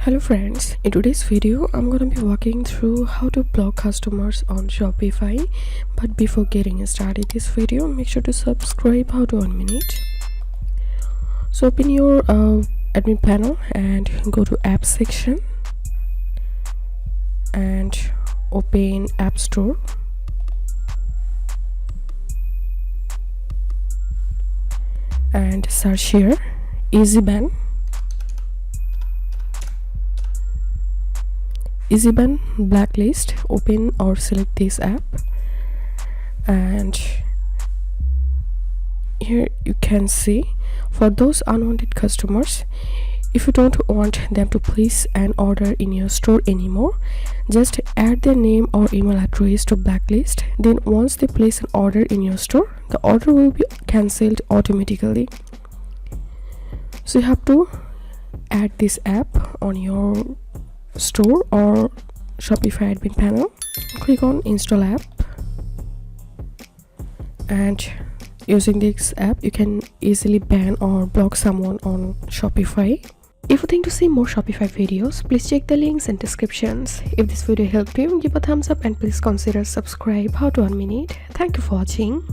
Hello friends, in today's video I'm gonna be walking through how to block customers on Shopify. But before getting started this video, make sure to subscribe. How to 1 minute. So open your admin panel and go to app section and open App Store and search here EasyBan blacklist. Open or select this app, and here you can see for those unwanted customers, if you don't want them to place an order in your store anymore, just add their name or email address to blacklist. Then once they place an order in your store, the order will be cancelled automatically. So you have to add this app on your store or Shopify admin panel. Click on install app, and using this app you can easily ban or block someone on Shopify. If you think to see more Shopify videos, please check the links and descriptions. If this video helped you, give a thumbs up and please consider subscribe. How to 1 minute. Thank you for watching.